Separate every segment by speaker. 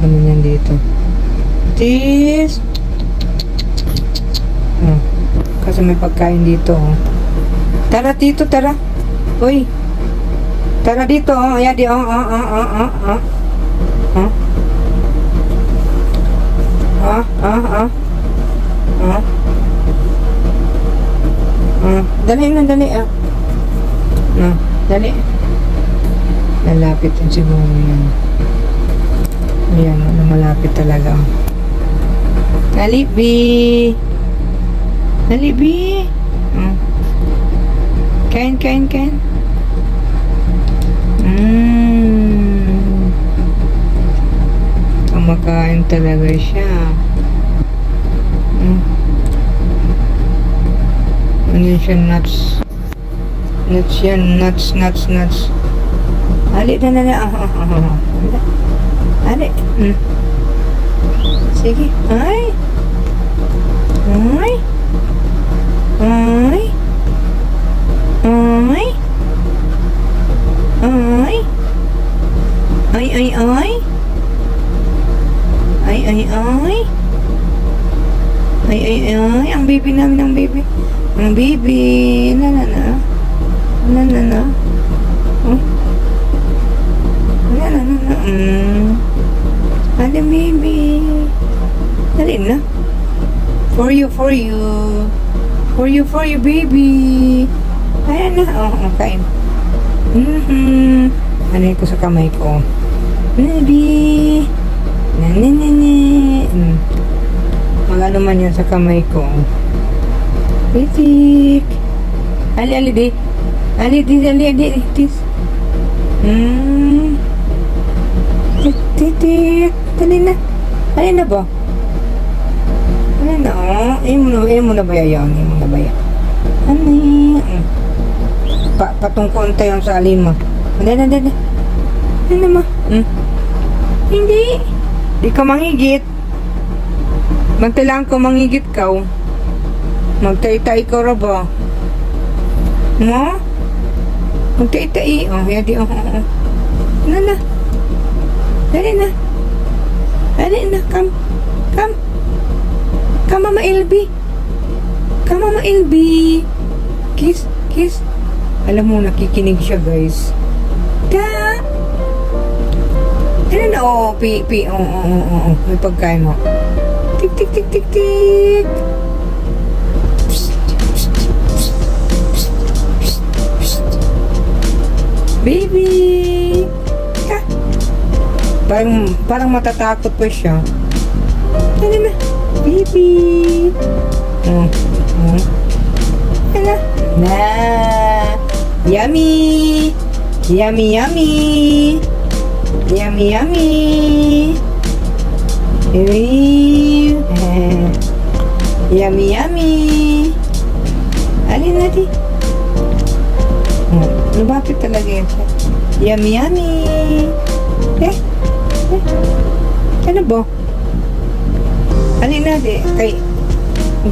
Speaker 1: kami niyan dito. Tis! Kasi may pagkain dito, oh. Tara dito, tara. Uy. Tara dito, oh. Ayan, di, oh. Dali na, dali, ah. Dali. Lalapit yun siguro yan. Ayan, malapit talaga. Dali, B. Dali, B. Kain. Kumakain talaga siya. Ano siya, nuts. Nuts yan, nuts. Ali na. Ali. Sige. Ay. Ang baby namin, ang baby. Ang baby. Na. Ano, baby? Dali na. For you, baby. Ayan na. Kain. Ano ko sa kamay ko? Baby. Magano man yan sa kamay ko. Titik. Ali, di. Titik. Dali na. Dali na ba? Dali na, oh. Ayaw mo na ba yan? Ano? Patungkon tayo sa alin mo. Dali. Ano mo? Hindi. Di ka manghigit. Magtailangan ko manghigit ka. Magtay-tay ka ra ba? Mo? Magtay-tay. Yadi. Na. Dali na. Come, Mama LB. Kiss. Alam mo, nakikinig siya, guys. Ano na, pi. May pagkain mo. Tik. Baby. Parang matatakot pa siya. Ano na? Baby. Ano? Na. Yummy. Yummy. Yummy. Alin natin? Lumapit talaga yan siya. Yummy. Ano ba? Alin natin? Kay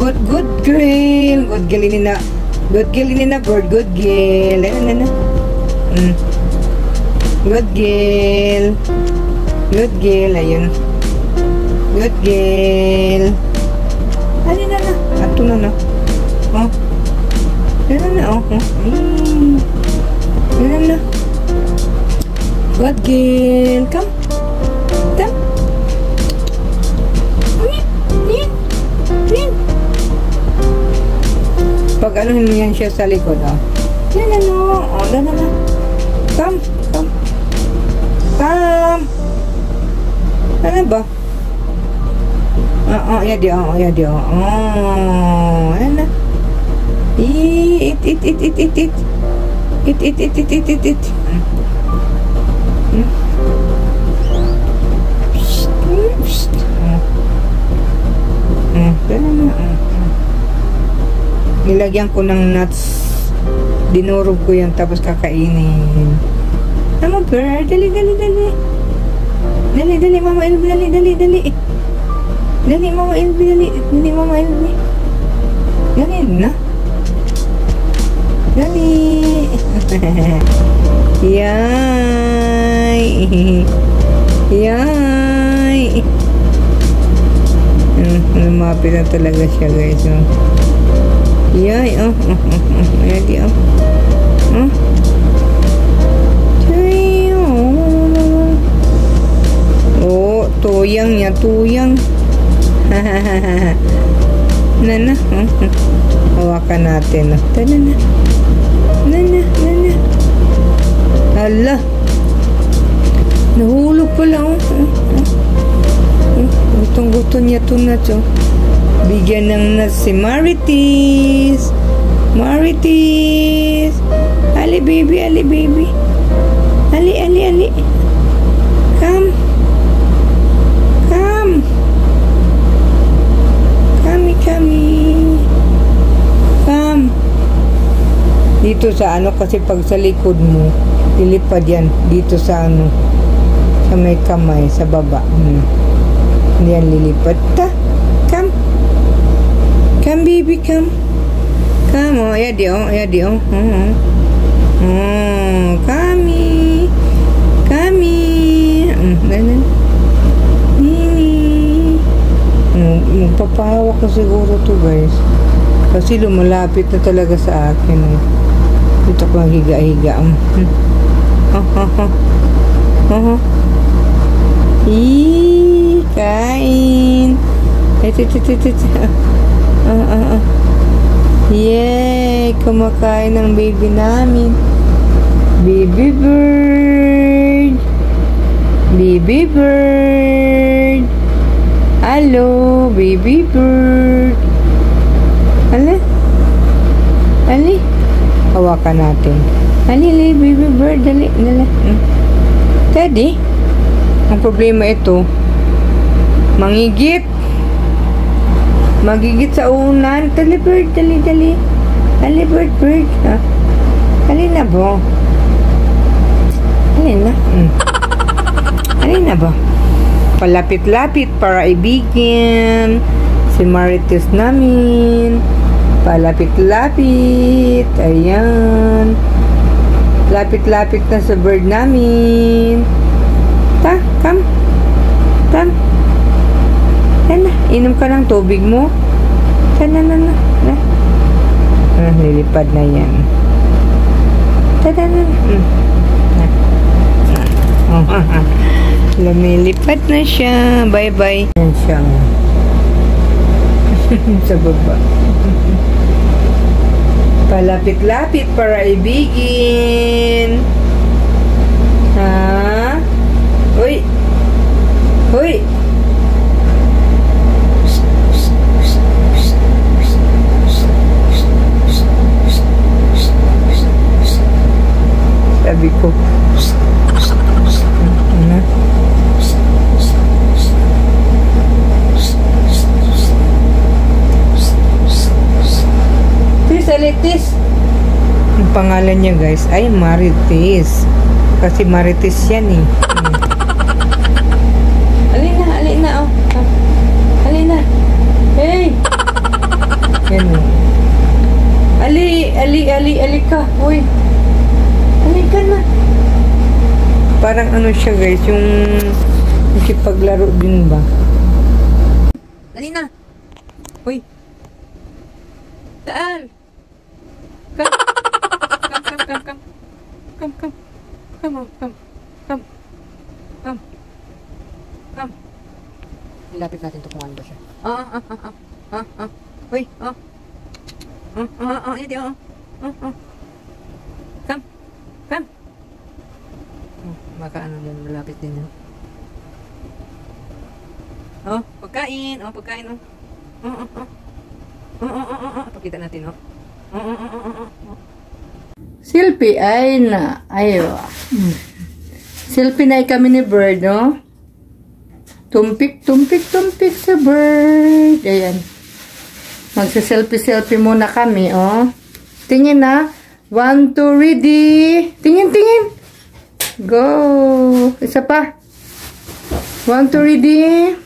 Speaker 1: good girl. Good girl ini na. Good girl. Ano? Good girl. Ayun. Good girl. Alin na. Ato na. Ano na. Ano na. Good girl. Come. Pag anuhin mo yan siya sa likod, Yan. Come. Ano ba? Yadi. Ayan na. Eat. Nilagyan ko ng nuts. Dinurog ko yan tapos kakainin. Tama, girl. Dali. Dali, Mama LB. Dali. Dali, Mama LB. Dali na. Dali. Yay. Lumapit na talaga siya, guys. Oh. Yay, oh. Ready, oh. Oh. Oh, tuyang niya, tuyang. Nana, hawakan natin. Tara na. Nana. Hala. Nahulog pala, oh. Gutong-guto niya ito na ito. Bigyan ng nuts si Marites. Ali, baby. Ali. Come. Come. Dito sa ano, kasi pag sa likod mo, dilipad yan. Dito sa ano, sa may kamay, sa baba. Hindi yan lilipad. Come. Come, baby, come. Come, oh, yadi, oh. Kami. Magpapahawak ko siguro to, guys. Kasi lumalapit na talaga sa akin. Dito ko higa-higa. Kain. Yay! Kumakain ng baby namin. Baby bird. Hello, baby bird. Ali. Hawakan natin. Ali, baby bird. Dali. Teddy, ang problema ito, magigit sa unan. Dali, bird. Ali, bird. Ha? Ali na ba? Ali na ba? Palapit-lapit para ibigin si Marites namin. Palapit-lapit. Ayan. Lapit-lapit na sa bird namin. Come. Yan na. Inom ka ng tubig mo. Na. Lilipad na yan. Lumilipad na siya. Bye-bye. Yan siya. Sa baba. Palapit-lapit para ibigin. Ha? Uy. Sabi ko. Marites. Ang pangalan niya, guys, ay Marites. Kasi Marites yan eh. Alina, oh. Alina. Hey! Yan o. Ali ka. Uy. Ali ka na. Parang ano siya, guys, yung paglaro din ba? Alina. Uy. Saan? Come. Ilapit natin ito kung ano ba siya. Uy, hindi, Come. Baka ano yan, malapit din yun. Pagkain. Pakita natin, Selfie ay na. Selfie na kami ni Bird, no? Tumpik sa Bird. Ayan. Magsa-selfie muna kami, oh. Tingin na. 1, 2, ready. Tingin. Go. Isa pa. 1, 2, ready.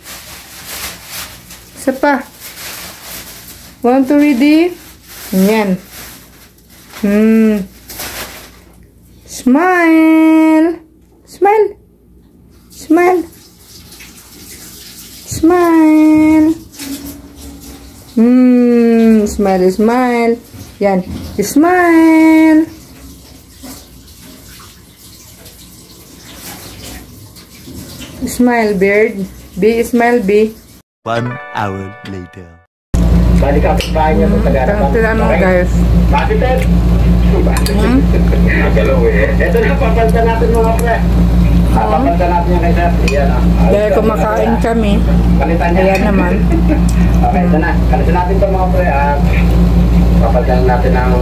Speaker 1: Isa pa. 1, 2, ready. Ayan. Smile. Smile. Smile, smile. Yan. Smile. Smile, bird. B, smile, B.
Speaker 2: 1 hour later.
Speaker 3: Balik kapit bahay niya sa Tagarapan.
Speaker 1: Okay, guys.
Speaker 3: Bakit, Ted? Ito na, papalta natin mga pre. Papalta natin yung kay Sir. Ayan,
Speaker 1: Dahil kumakain kami.
Speaker 3: Palitan niya.
Speaker 1: Ayan naman.
Speaker 3: Okay, ito na. Kalitan natin ito mga pre. At papaltan natin ang...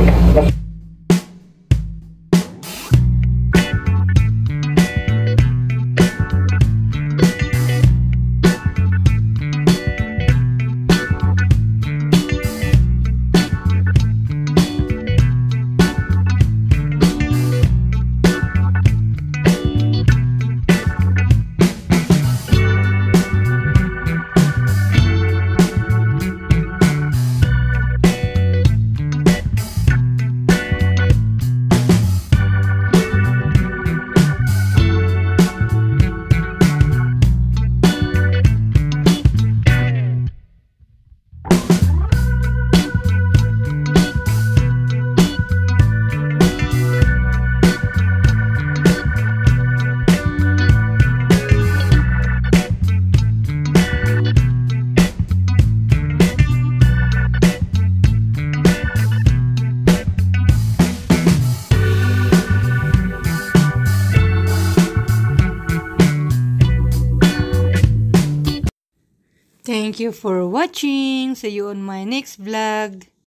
Speaker 1: Thank you for watching. See you on my next vlog.